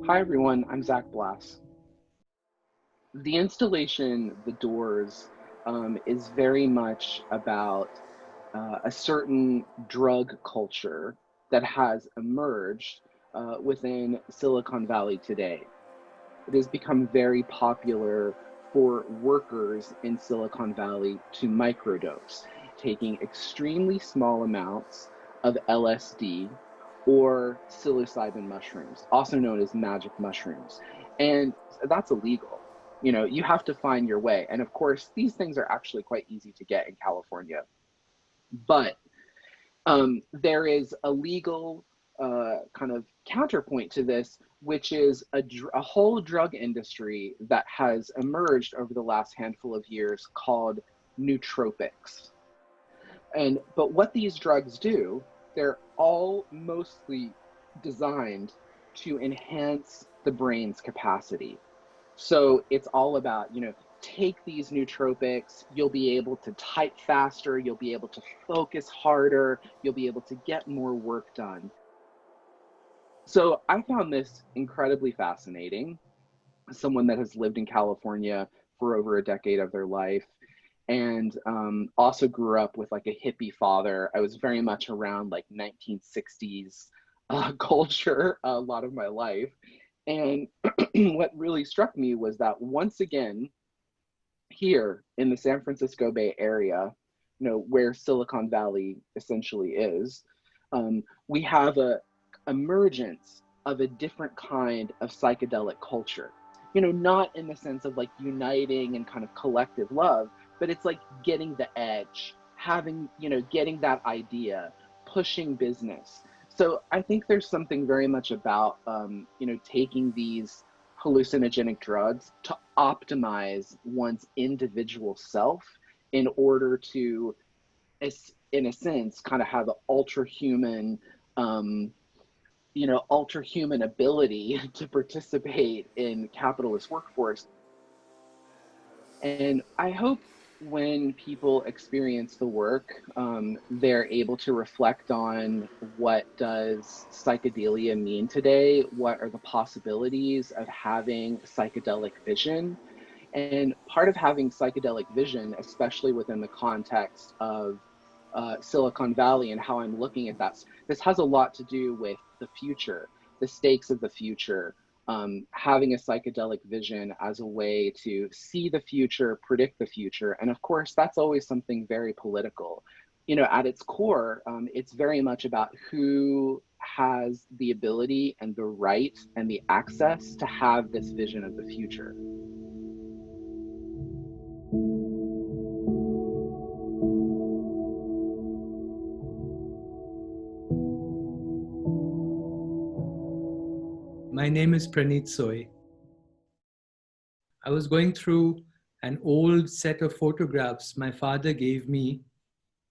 Hi everyone, I'm Zach Blass. The installation, The Doors, is very much about a certain drug culture that has emerged within Silicon Valley today. It has become very popular for workers in Silicon Valley to microdose, taking extremely small amounts of LSD or psilocybin mushrooms, also known as magic mushrooms. And that's illegal. You know, you have to find your way. And of course, these things are actually quite easy to get in California. But there is a legal kind of counterpoint to this, which is a whole drug industry that has emerged over the last handful of years called nootropics. But what these drugs do, they're all mostly designed to enhance the brain's capacity. So it's all about, take these nootropics, you'll be able to type faster, you'll be able to focus harder, you'll be able to get more work done. So I found this incredibly fascinating. Someone that has lived in California for over a decade of their life, and also grew up with like a hippie father. I was very much around like 1960s culture a lot of my life. And what really struck me was that once again, here in the San Francisco Bay Area, where Silicon Valley essentially is, we have a emergence of a different kind of psychedelic culture. Not in the sense of like uniting and kind of collective love, but it's like getting the edge, having, getting that idea, pushing business. So I think there's something very much about, taking these hallucinogenic drugs to optimize one's individual self in order to, in a sense, kind of have an ultra-human, ultra-human ability to participate in capitalist workforce. And I hope when people experience the work, they're able to reflect on what does psychedelia mean today? What are the possibilities of having psychedelic vision? And part of having psychedelic vision, especially within the context of Silicon Valley and how I'm looking at that, this has a lot to do with the future, the stakes of the future, having a psychedelic vision as a way to see the future, predict the future. And of course, that's always something very political. At its core, it's very much about who has the ability and the right and the access to have this vision of the future. My name is Preneet Singh. I was going through an old set of photographs my father gave me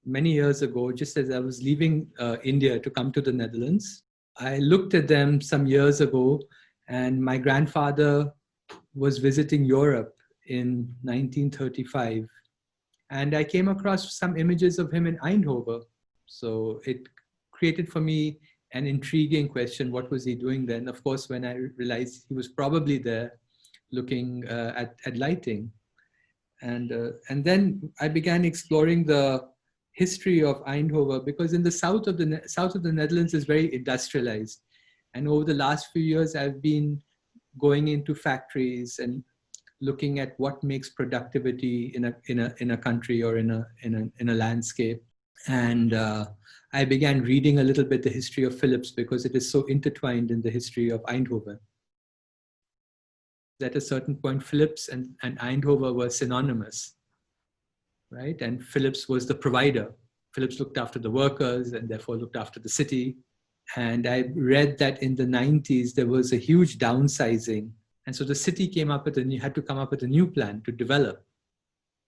many years ago, just as I was leaving India to come to the Netherlands. I looked at them some years ago, and my grandfather was visiting Europe in 1935. And I came across some images of him in Eindhoven. So it created for me an intriguing question: what was he doing then? Of course, when I realized he was probably there looking at lighting. And then I began exploring the history of Eindhoven, because in the south of the Netherlands is very industrialized. And over the last few years, I've been going into factories and looking at what makes productivity in a country or in a landscape. And I began reading a little bit the history of Philips, because it is so intertwined in the history of Eindhoven. At a certain point, Philips and Eindhoven were synonymous, right? And Philips was the provider. Philips looked after the workers and therefore looked after the city. And I read that in the 90s, there was a huge downsizing. And so the city had to come up with a new plan to develop.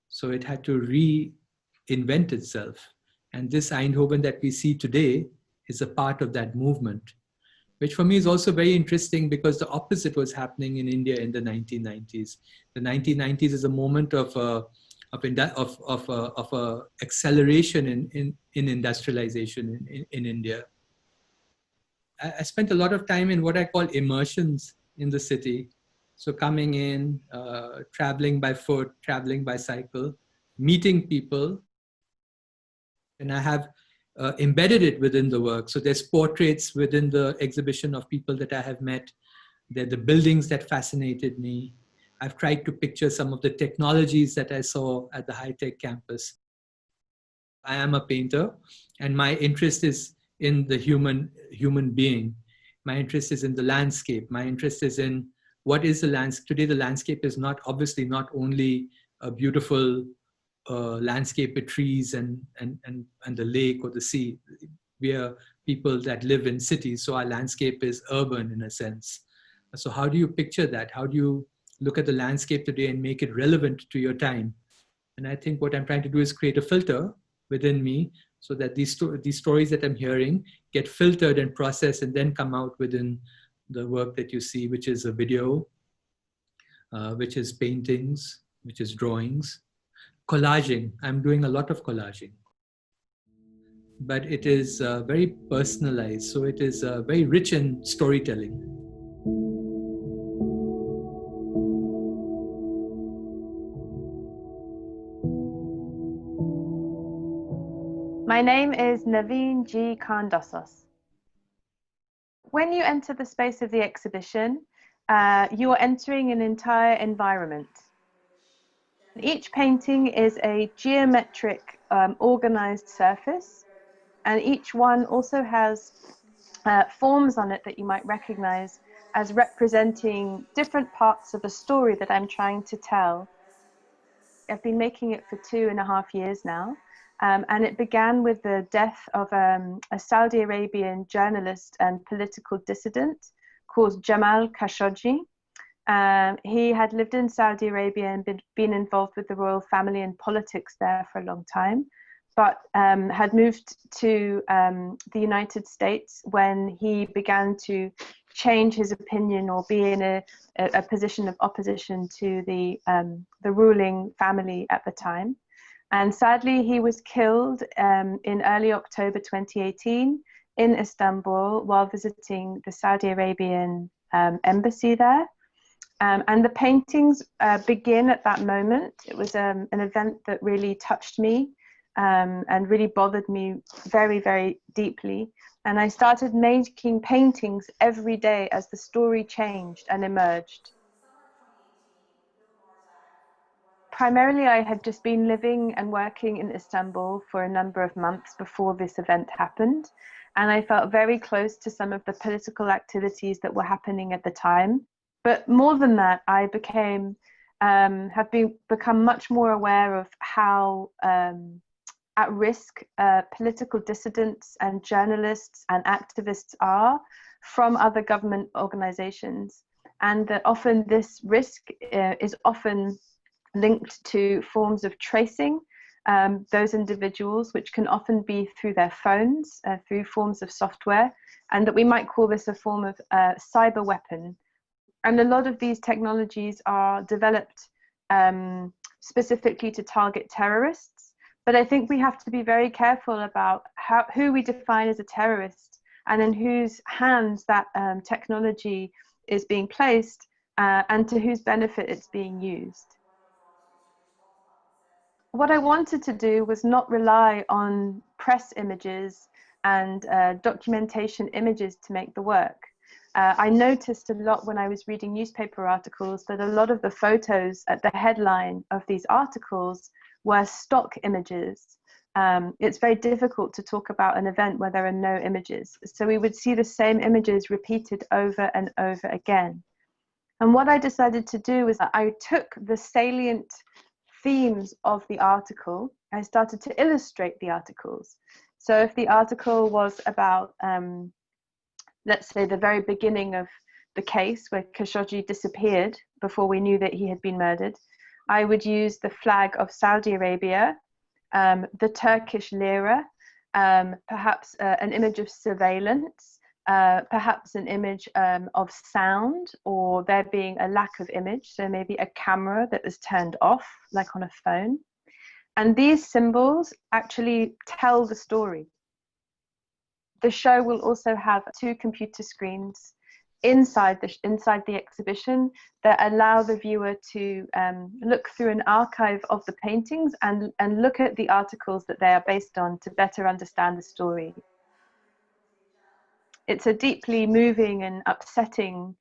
So it had to reinvent itself. And this Eindhoven that we see today is a part of that movement, which for me is also very interesting, because the opposite was happening in India in the 1990s. The 1990s is a moment of acceleration in industrialization in India. I spent a lot of time in what I call immersions in the city. So coming in, traveling by foot, traveling by cycle, meeting people, and I have embedded it within the work. So there's portraits within the exhibition of people that I have met. They're the buildings that fascinated me. I've tried to picture some of the technologies that I saw at the high-tech campus. I am a painter, and my interest is in the human being. My interest is in the landscape. My interest is in what is the landscape. Today, the landscape is not obviously not only a beautiful landscape with trees and the lake or the sea. We are people that live in cities, so our landscape is urban in a sense. So how do you picture that? How do you look at the landscape today and make it relevant to your time? And I think what I'm trying to do is create a filter within me so that these stories that I'm hearing get filtered and processed and then come out within the work that you see, which is a video, which is paintings, which is drawings. Collaging, I'm doing a lot of collaging. But it is very personalized, so it is very rich in storytelling. My name is Nadeen G Kandosos. When you enter the space of the exhibition, you are entering an entire environment. Each painting is a geometric organized surface, and each one also has forms on it that you might recognize as representing different parts of a story that I'm trying to tell. I've been making it for 2.5 years now. And it began with the death of a Saudi Arabian journalist and political dissident called Jamal Khashoggi. He had lived in Saudi Arabia and been involved with the royal family and politics there for a long time, but had moved to the United States when he began to change his opinion or be in a position of opposition to the ruling family at the time. And sadly, he was killed in early October 2018 in Istanbul while visiting the Saudi Arabian embassy there. And the paintings begin at that moment. It was an event that really touched me and really bothered me very, very deeply. And I started making paintings every day as the story changed and emerged. Primarily, I had just been living and working in Istanbul for a number of months before this event happened. And I felt very close to some of the political activities that were happening at the time. But more than that, I become much more aware of how at risk political dissidents and journalists and activists are from other government organizations. And that often this risk is often linked to forms of tracing those individuals, which can often be through their phones, through forms of software, and that we might call this a form of cyber weapon. And a lot of these technologies are developed specifically to target terrorists. But I think we have to be very careful about who we define as a terrorist and in whose hands that technology is being placed and to whose benefit it's being used. What I wanted to do was not rely on press images and documentation images to make the work. I noticed a lot when I was reading newspaper articles that a lot of the photos at the headline of these articles were stock images. It's very difficult to talk about an event where there are no images. So we would see the same images repeated over and over again. And what I decided to do was I took the salient themes of the article. I started to illustrate the articles. So if the article was about, let's say, the very beginning of the case where Khashoggi disappeared before we knew that he had been murdered, I would use the flag of Saudi Arabia, the Turkish lira, perhaps an image of surveillance, perhaps an image of sound, or there being a lack of image, so maybe a camera that was turned off, like on a phone. And these symbols actually tell the story. The show will also have 2 computer screens inside the exhibition that allow the viewer to look through an archive of the paintings and look at the articles that they are based on to better understand the story. It's a deeply moving and upsetting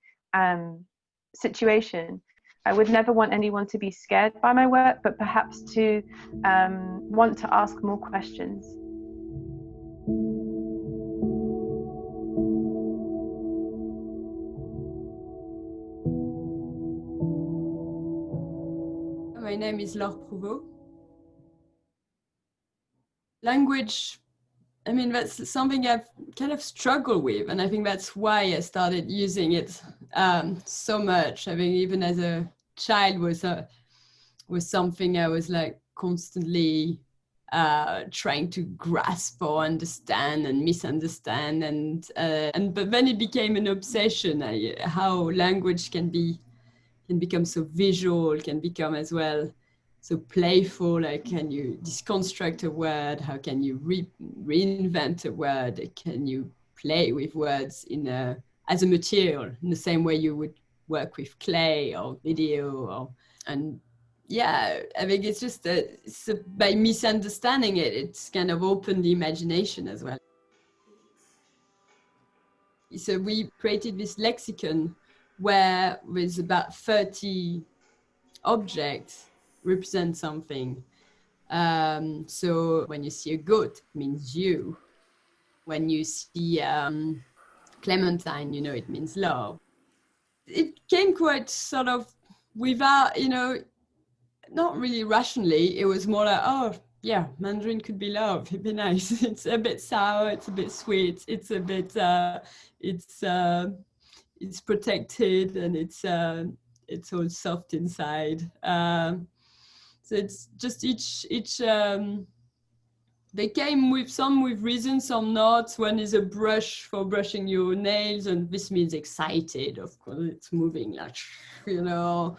situation. I would never want anyone to be scared by my work, but perhaps to want to ask more questions. My name is Laure Prouveau. Language, I mean, that's something I've kind of struggled with, and I think that's why I started using it so much. I think even as a child was something I was like constantly trying to grasp or understand and misunderstand, and but then it became an obsession. How language can become so visual, can become as well so playful. Like, can you deconstruct a word? How can you reinvent a word? Can you play with words as a material in the same way you would work with clay or video? And yeah, I think it's just by misunderstanding it, it's kind of opened the imagination as well. So we created this lexicon where with about 30 objects represent something. So when you see a goat, it means you. When you see Clementine, you know, it means love. It came quite sort of without, you know, not really rationally. It was more like, oh yeah, Mandarin could be love. It'd be nice. It's a bit sour. It's a bit sweet. It's a bit. It's protected, and it's all soft inside. So it's just each. They came with some with reason, some not. One is a brush for brushing your nails, and this means excited. Of course, it's moving like, you know.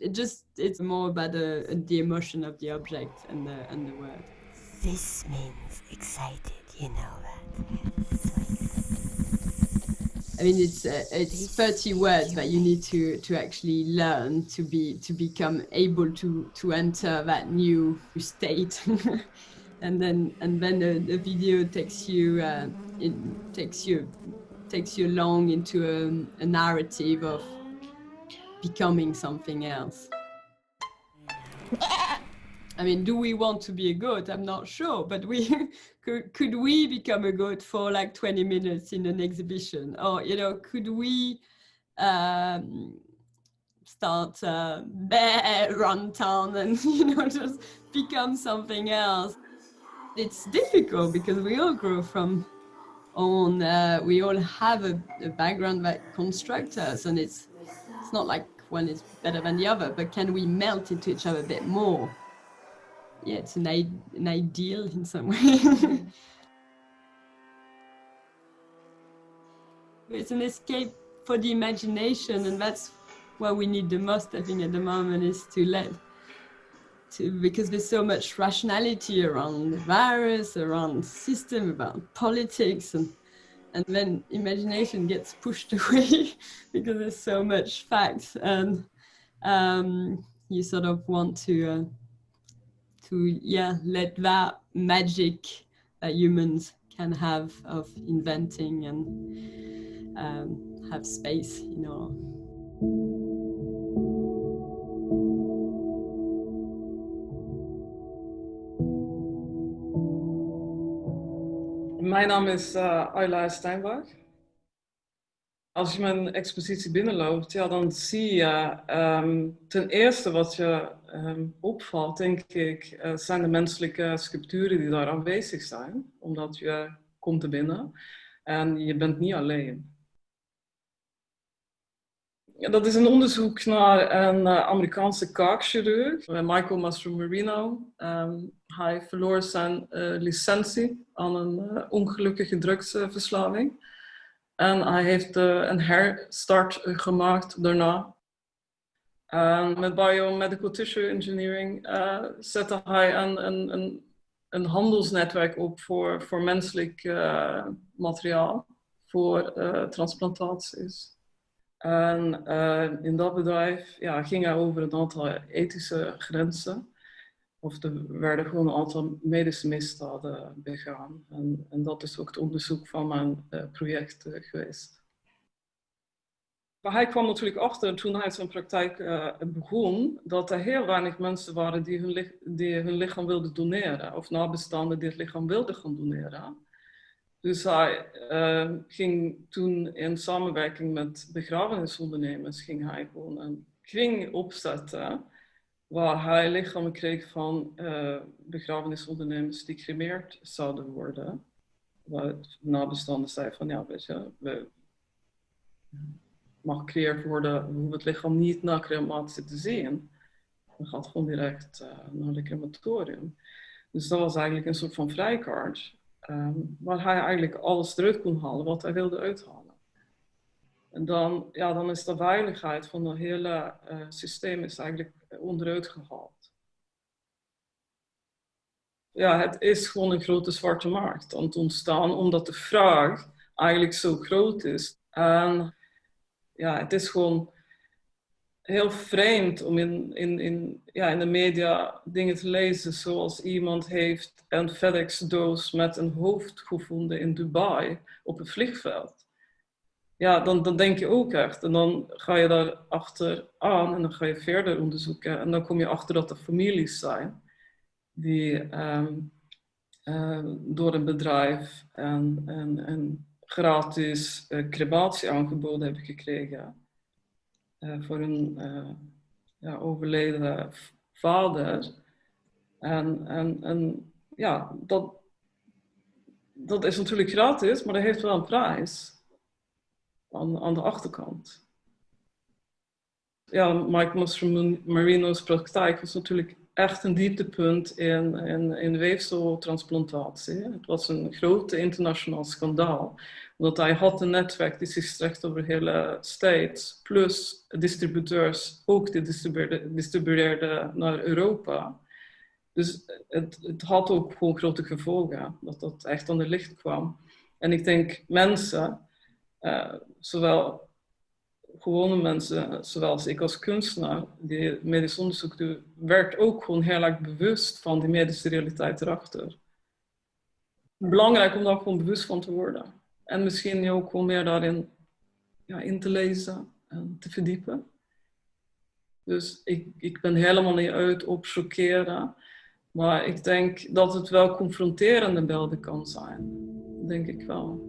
It's more about the emotion of the object and the word. This means excited, you know that. I mean, it's 30 words that you need to actually learn to become able to enter that new state. and then the video takes you along into a narrative of becoming something else. I mean, do we want to be a goat? I'm not sure, but could we become a goat for like 20 minutes in an exhibition? Or, you know, could we start run town and, you know, just become something else? It's difficult because we all grow from we all have a background that constructs us, and it's not like one is better than the other, but can we melt into each other a bit more? Yeah, it's an ideal in some way. It's an escape for the imagination, and that's what we need the most, I think, at the moment, is because there's so much rationality around the virus, around the system, about politics, and then imagination gets pushed away because there's so much facts, and you sort of want to let that magic that humans can have of inventing and have space, you know. Mijn naam is Ayla Steinbach. Als je mijn expositie binnenloopt, ja, dan zie je ten eerste wat je opvalt, denk ik, zijn de menselijke sculpturen die daar aanwezig zijn. Omdat je komt er binnen en je bent niet alleen. Ja, dat is een onderzoek naar een Amerikaanse kaakchirurg, Michael Mastromarino. Hij verloor zijn licentie aan een ongelukkige drugsverslaving. En hij heeft een herstart gemaakt daarna. Met biomedical tissue engineering zette hij een handelsnetwerk op voor menselijk materiaal, voor transplantaties. En in dat bedrijf ging hij over een aantal ethische grenzen. Of er werden gewoon een aantal medische misdaden begaan. En dat is ook het onderzoek van mijn project geweest. Maar hij kwam natuurlijk achter toen hij zijn praktijk begon, dat er heel weinig mensen waren die hun lichaam wilden doneren. Of nabestaanden die het lichaam wilden gaan doneren. Dus hij ging toen in samenwerking met begrafenisondernemers, ging hij gewoon een kring opzetten waar hij lichamen kreeg van begrafenisondernemers die gecremeerd zouden worden. Waar nabestaanden zeiden van ja, weet je, mag gecreëerd worden, we hoeven het lichaam niet na crematie te zien. Dan gaat gewoon direct naar het crematorium. Dus dat was eigenlijk een soort van vrijkaart. Waar hij eigenlijk alles eruit kon halen wat hij wilde uithalen. En dan is de veiligheid van het hele systeem is eigenlijk onderuit gehaald. Ja, het is gewoon een grote zwarte markt aan het ontstaan, omdat de vraag eigenlijk zo groot is. En ja, het is gewoon heel vreemd om in de media dingen te lezen zoals iemand heeft een FedEx-doos met een hoofd gevonden in Dubai op het vliegveld. Ja, dan denk je ook echt. En dan ga je daar achteraan en dan ga je verder onderzoeken. En dan kom je achter dat er families zijn die door een bedrijf en gratis crematie aangeboden hebben gekregen. Voor hun overleden vader. En ja, dat is natuurlijk gratis, maar dat heeft wel een prijs aan de achterkant. Ja, Mike Marino's praktijk was natuurlijk echt een dieptepunt in weefseltransplantatie. Het was een groot internationaal schandaal. Omdat hij had een netwerk die zich strekt over de hele States. Plus distributeurs ook die distribueerden naar Europa. Dus het had ook gewoon grote gevolgen. Dat echt aan het licht kwam. En ik denk mensen, zowel gewone mensen, zoals ik als kunstenaar, die medisch onderzoek doe, werd ook gewoon heel erg bewust van die medische realiteit erachter. Belangrijk om daar gewoon bewust van te worden. En misschien ook gewoon meer daarin in te lezen en te verdiepen. Dus ik ben helemaal niet uit op chockeren. Maar ik denk dat het wel confronterende beelden kan zijn. Dat denk ik wel.